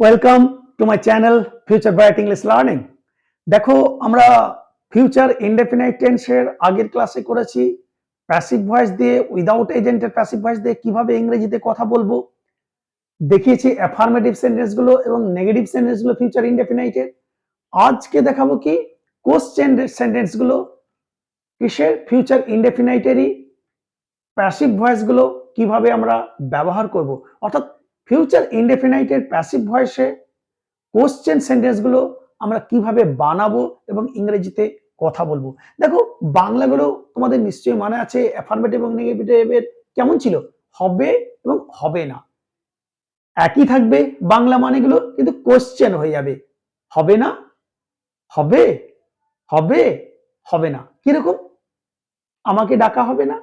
Welcome to my channel future bright English learning. দেখো, আমরা future indefinite টেন্সের আগের ক্লাসে করেছি প্যাসিভ ভয়েস দিয়ে, উইদাউট এজেন্টের প্যাসিভ ভয়েস দিয়ে কিভাবে ইংরেজিতে কথা বলবো। দেখিয়েছি অ্যাফার্মেটিভ সেন্টেন্স গুলো এবং নেগেটিভ সেন্টেন্স গুলো ফিউচার ইনডেফিনাইটের। আজকে দেখাবো কি কোশ্চেন সেন্টেন্স গুলো কিসের, ফিউচার ইনডেফিনাইটেরই প্যাসিভ ভয়েস গুলো কিভাবে আমরা ব্যবহার করব। অর্থাৎ ফিউচার ইনডেফিনাইটের প্যাসিভ ভয়েসে কোশ্চেন সেন্টেন্স গুলো আমরা কিভাবে বানাবো এবং ইংরেজিতে কথা বলবো। দেখো, বাংলাগুলো তোমাদের নিশ্চয়ই মনে আছে, অ্যাফার্মেটিভ এবং নেগেটিভের কেমন ছিল, হবে এবং হবে না একই থাকবে বাংলা মানেগুলো, কিন্তু কোশ্চেন হয়ে যাবে হবে না, হবে, হবে, হবে না। কিরকম, আমাকে ডাকা হবে না,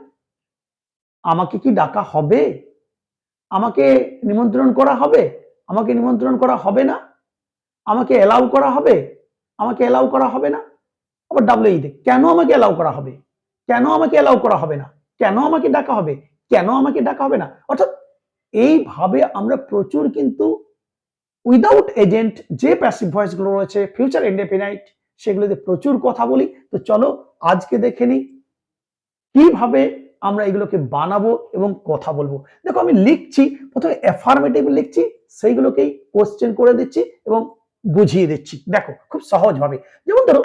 আমাকে কি ডাকা হবে, আমাকে নিমন্ত্রণ করা হবে, আমাকে নিমন্ত্রণ করা হবে না, আমাকে এলাউ করা হবে, আমাকে এলাউ করা হবে না। আবার ডাব্লিউ দে, কেন আমাকে এলাউ করা হবে, কেন আমাকে এলাউ করা হবে না, কেন আমাকে ডাকা হবে, কেন আমাকে ডাকা হবে না। অর্থাৎ এইভাবে আমরা প্রচুর কিন্তু উইদাউট এজেন্ট যে প্যাসিভ ভয়েস গুলো রয়েছে ফিউচার ইনডেফিনাইট, সেগুলোতে প্রচুর কথা বলি। তো চলো আজকে দেখে নিই কিভাবে আমরা এগুলোকে বানাবো এবং কথা বলবো। দেখো, আমি লিখছি, প্রথমে অ্যাফার্মেটিভ লিখছি, সেইগুলোকেই কোশ্চেন করে দিচ্ছি এবং বুঝিয়ে দিচ্ছি। দেখো খুব সহজ ভাবে, যেমন ধরো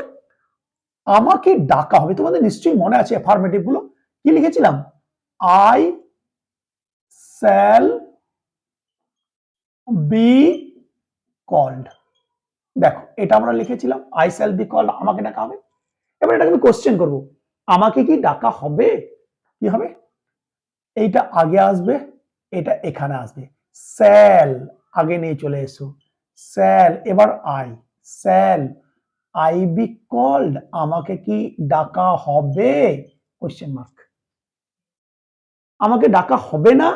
আমাকে ডাকা হবে, তোমাদের নিশ্চয়ই মনে আছে অ্যাফার্মেটিভ গুলো কি লিখেছিলাম, আই শ্যাল বি কল্ড। দেখো এটা আমরা লিখেছিলাম আই শ্যাল বি কল্ড, আমাকে ডাকা হবে। এবার এটাকে আমি কোশ্চেন করবো, আমাকে কি ডাকা হবে, কি হবে, এইটা আগে আসবে, এটা এখানে আসবে, স্যাল আগে নিয়ে চলে এসো, স্যাল, এবার I shall I be called, আমাকে কি ডাকা হবে, কোশ্চেন মার্ক। আমাকে ডাকা হবে না,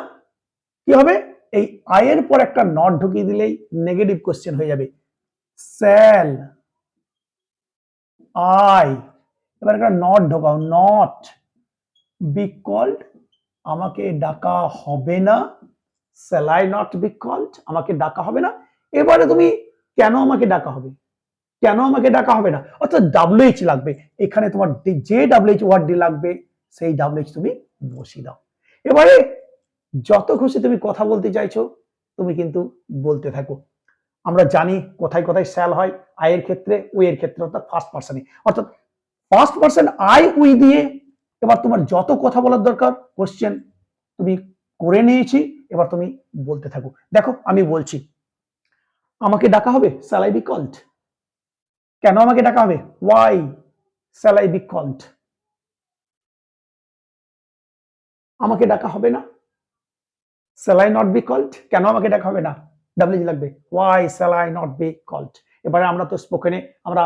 কি হবে, এই আয়ের পর একটা নট ঢুকিয়ে দিলেই নেগেটিভ কোশ্চেন হয়ে যাবে, স্যাল আই, এবার একটা নট ঢোকাও, নট বি কল্ড, আমাকে ডাকা হবে না, shall I not be called, আমাকে ডাকা হবে না। এবারে তুমি কেন আমাকে ডাকা হবে, কেন আমাকে ডাকা হবে না, অর্থাৎ ডাব্লিউএইচ লাগবে এখানে, তোমার যে ডাব্লিউএইচ ওয়ার্ডটি লাগবে সেই ডাব্লিউএইচ তুমি বসিয়ে দাও। এবারে যত খুশি তুমি কথা বলতে চাইছো তুমি কিন্তু বলতে থাকো। আমরা জানি কোথায় কোথায় শ্যাল হয়, আই এর ক্ষেত্রে, উই এর ক্ষেত্রে, অর্থাৎ ফার্স্ট পার্সনে, অর্থাৎ ফার্স্ট পার্সন আই উই দিয়ে এবার তোমার যত কথা বলার দরকার কোশ্চেন তুমি করে নিয়েছি, এবার তুমি বলতে থাকো। দেখো আমি বলছি, আমাকে ডাকা হবে, শ্যাল আই বি কল্ড, কেন আমাকে ডাকা হবে, why shall I be called, আমাকে ডাকা হবে না, shall I not be called, কেন আমাকে ডাকা হবে না, ডাব্লিউ লাগবে, why shall I not be called. এবারে আমরা তো স্পোকেনে আমরা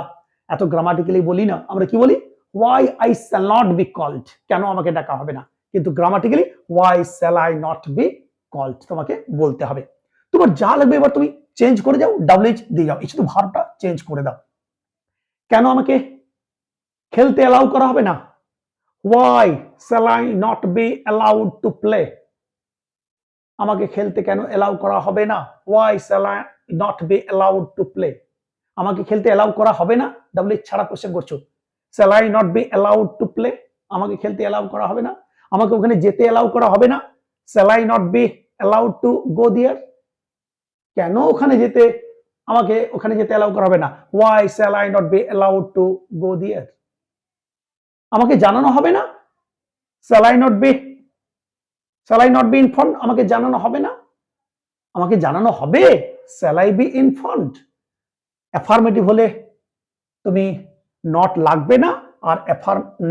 এত গ্রামাটিক্যালি বলি না, আমরা কি বলি, why I shall not be called, কেন আমাকে ডাকা হবে না, কিন্তু grammatically why shall I not be called তোমাকে বলতে হবে। তোমার যা লাগবে এবার তুমি চেঞ্জ করে যাও, ডাব্লিউ দিয়ে যাও, এই শুধু ভার্বটা চেঞ্জ করে দাও। কেন আমাকে খেলতে অ্যালাউ করা হবে না, why shall I not be allowed to play, আমাকে খেলতে কেন এলাউ করা হবে না, why shall I not be allowed to play, আমাকে খেলতে এলাউ করা হবে না, ডাব্লিউ ছাড়া কোশ্চেন করছো, shall I not be allowed to play, আমাকে খেলতে এলাউ করা হবে না, আমাকে ওখানে যেতে এলাউ করা হবে না, shall I not be allowed to go there, কেন ওখানে যেতে, আমাকে ওখানে যেতে এলাউ করা হবে না, why shall I not be allowed to go there, আমাকে জানানো হবে না, shall I not be informed, আমাকে জানানো হবে না, আমাকে জানানো হবে, shall I be informed. Affirmative হলে তুমি নট লাগবে না, আর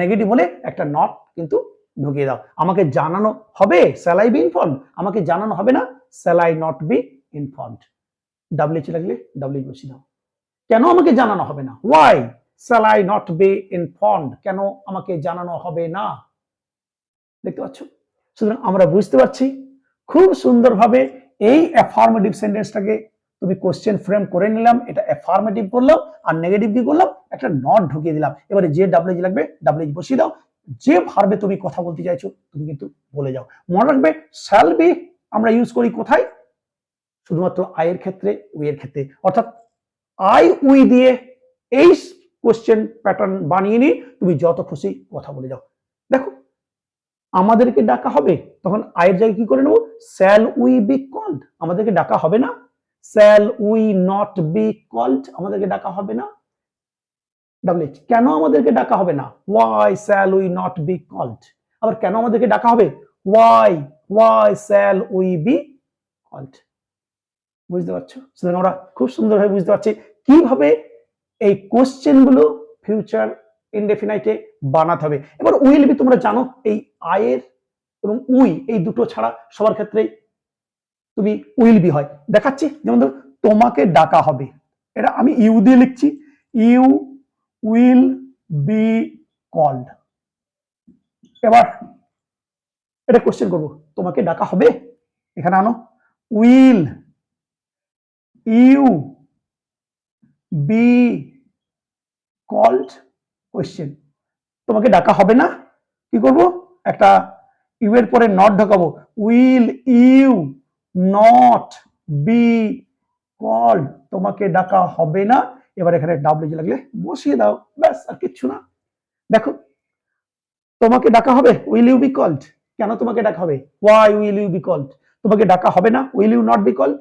নেগেটিভ হলে একটা নট কিন্তু ঢুকিয়ে দাও, আমাকে জানানো হবে, শ্যাল আই বি ইনফর্মড, আমাকে জানানো হবে না, shall I not be informed. W লাগলে ডাব্লিউ বসিয়ে দাও। কেন আমাকে জানানো হবে না, why shall I not be informed, কেন আমাকে জানানো হবে না। দেখতে পাচ্ছ, সুতরাং আমরা বুঝতে পারছি খুব সুন্দরভাবে এই অ্যাফার্মেটিভ সেন্টেন্সটাকে তুমি কোশ্চেন ফ্রেম করে নিলাম, এটা অ্যাফার্মেটিভ করলাম, আর নেগেটিভ কি করলাম, একটা নট ঢুকিয়ে দিলাম। এবারে যে ডাব্লিউ লাগবে ডাব্লিউ বসিয়ে দাও, যে ভার্বে তুমি কথা বলতে চাইছো তুমি কিন্তু বলে যাও। মনে রাখবে শ্যাল বি আমরা ইউজ করি কোথায়, শুধুমাত্র আই এর ক্ষেত্রে, উই এর ক্ষেত্রে, অর্থাৎ আই উই দিয়ে এই কোশ্চেন প্যাটার্ন বানিয়ে নিয়ে তুমি যত খুশি কথা বলে যাও। দেখো আমাদেরকে ডাকা হবে, তখন আয়ের জায়গায় কি করে নেবো, শ্যাল উই বি কল্ড, আমাদেরকে ডাকা হবে না, shall we not be called, আমাদেরকে ডাকা হবে না। ডাব্লিউএইচ, কেন আমাদেরকে ডাকা হবে না, why shall we not be called, আবার কেন আমাদেরকে ডাকা হবে, why shall we be called. বুঝতে পারছো? সুতরাং আমরা খুব সুন্দরভাবে বুঝতে পারছি কিভাবে এই কোশ্চেন গুলো ফিউচার ইনডেফিনাইটে বানাতে হবে। এবার উইল বি তোমরা জানো, এই আয়ের এবং উই এই দুটো ছাড়া সবার ক্ষেত্রেই তুমি উইল বি হয়। দেখাচ্ছি, যেমন ধরো তোমাকে ডাকা হবে, এটা আমি ইউ দিয়ে লিখছি, ইউ উইল বি কল্ড। এবার এটা কোশ্চেন করবো, তোমাকে ডাকা হবে, এখানে আনো, will you be called, question, তোমাকে ডাকা হবে না, কি করব, একটা ইউ এর পরে নট ঢোকাবো, will you not be called, তোমাকে ডাকা হবে না। এবার এখানে ডাব্লিউ লাগলে বসিয়ে দাও, ব্যাস, আর কিচ্ছু না। দেখো তোমাকে ডাকা হবে, উইল ইউ বি কল্ড, কেন তোমাকে ডাকা হবে, why will you be called, তোমাকে ডাকা হবে না, will you not be called,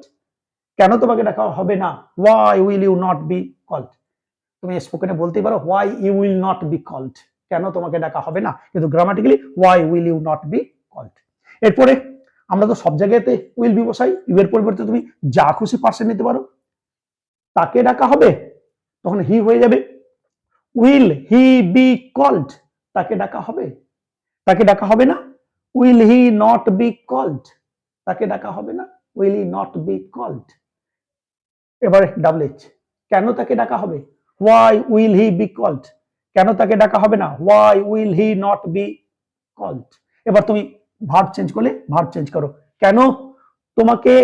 কেন তোমাকে ডাকা হবে না, why will you not be called. তুমি স্পোকেনে বলতেই পারো why you will not be called, কেন তোমাকে ডাকা হবে না, কিন্তু grammatically why will you not be called. এরপরে আমরা তো সব জায়গাতে উইল বি বসাই, ইউ এর পরিবর্তে তুমি যা খুশি পার্সন নিতে পারো, তাকে ডাকা হবে, তখন হি হয়ে যাবে, উইল হি বি কল্ড, তাকে ডাকা হবে, তাকে ডাকা হবে না, will he not be called, তাকে ডাকা হবে না, will he not be called. এবারে ডাব্লিউএইচ, কেন তাকে ডাকা হবে, why will he be called, কেন তাকে ডাকা হবে না, why will he not be called. এবার তুমি ভার্ব চেঞ্জ করলে ভার্ব চেঞ্জ করো, কেন তোমাকে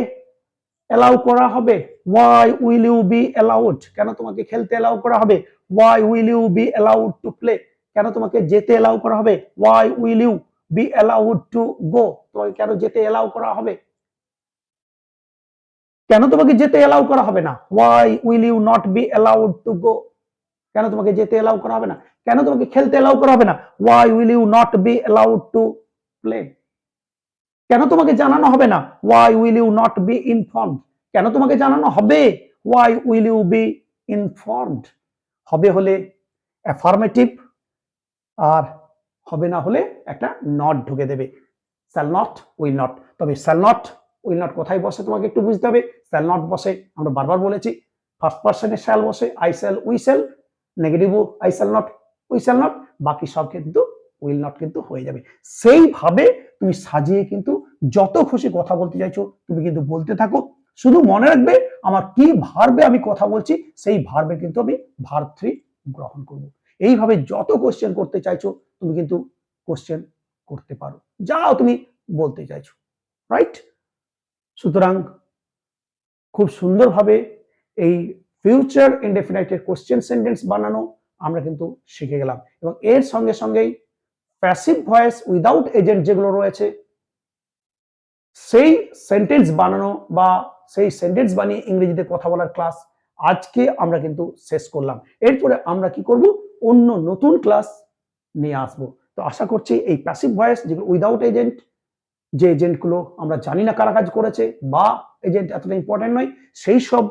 এলাউ করা হবে, why will you be allowed, কেন তোমাকে খেলতে এলাউ করা হবে, why will you be allowed to play, কেন তোমাকে যেতে এলাউ করা হবে, why will you be allowed to go, তোমাকে কেন যেতে এলাউ করা হবে, কেন তোমাকে যেতে এলাউ করা হবে না, why will you not be allowed to go, কেন তোমাকে যেতে এলাউ করা হবে না, কেন তোমাকে খেলতে এলাউ করা হবে না, why will you not be allowed to play, কেন তোমাকে জানানো হবে না, why will you not be informed, কেন তোমাকে জানানো হবে, why will you be informed. হবে হলে অ্যাফার্মেটিভ, আর হবে না হলে একটা নট ঢুকে দেবে, শ্যাল নট উইল নট। তবে শ্যাল নট উইল নট কোথায় বসে তোমাকে একটু বুঝতে হবে, শ্যাল নট বসে আমরা বারবার বলেছি ফার্স্ট পার্সনে শ্যাল বসে, I shall we shall, negative I shall not we shall not, বাকি সব কিন্তু উইল নট কিন্তু হয়ে যাবে। সেইভাবে তুমি সাজিয়ে কিন্তু যত খুশি কথা বলতে চাইছো তুমি কিন্তু বলতে থাকো, শুধু মনে রাখবে আমার কি ভার্বে আমি কথা বলছি, সেই ভার্বে কিন্তু আমি ভার্ব 3 গ্রহণ করব। এইভাবে যত কোশ্চেন করতে চাইছো তুমি কিন্তু কোশ্চেন করতে পারো, যাও তুমি বলতে চাইছো, রাইট। সুতরাং খুব সুন্দরভাবে এই ফিউচার ইনডেফিনাইটের কোশ্চেন সেন্টেন্স বানানো আমরা কিন্তু শিখে গেলাম, এবং এর সঙ্গে সঙ্গেই প্যাসিভ ভয়েস উইদাউট এজেন্ট যেগুলো রয়েছে সেই সেন্টেন্স বানানো বা সেই সেন্টেন্স বানিয়ে ইংরেজিতে কথা বলার ক্লাস আজকে আমরা কিন্তু শেষ করলাম। এরপরে আমরা কি করব, অন্য নতুন ক্লাস নিয়ে আসবো। তো আশা করছি এই প্যাসিভ ভয়েস যেগুলো উইদাউট এজেন্ট, যে এজেন্টগুলো আমরা জানি না কারা কাজ করেছে বা এজেন্ট এতটা ইম্পর্টেন্ট নয়, সেই সব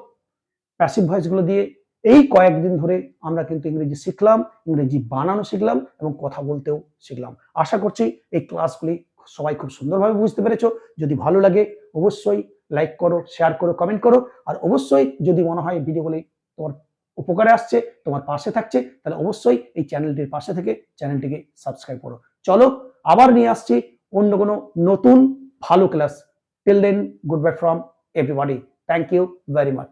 প্যাসিভ ভয়েসগুলো দিয়ে এই কয়েকদিন ধরে আমরা কিন্তু ইংরেজি শিখলাম, ইংরেজি বানানো শিখলাম এবং কথা বলতেও শিখলাম। আশা করছি এই ক্লাসগুলি সবাই খুব সুন্দরভাবে বুঝতে পেরেছো। যদি ভালো লাগে অবশ্যই লাইক করো, শেয়ার করো, কমেন্ট করো, আর অবশ্যই যদি মনে হয় ভিডিওগুলি তোমার উপকারে আসছে, তোমার পাশে থাকছে, তাহলে অবশ্যই এই চ্যানেলটির পাশে থেকে চ্যানেলটিকে সাবস্ক্রাইব করো। চলো আবার নিয়ে আসছি অন্য কোনো নতুন ভালো class. Till then, goodbye from everybody. Thank you very much.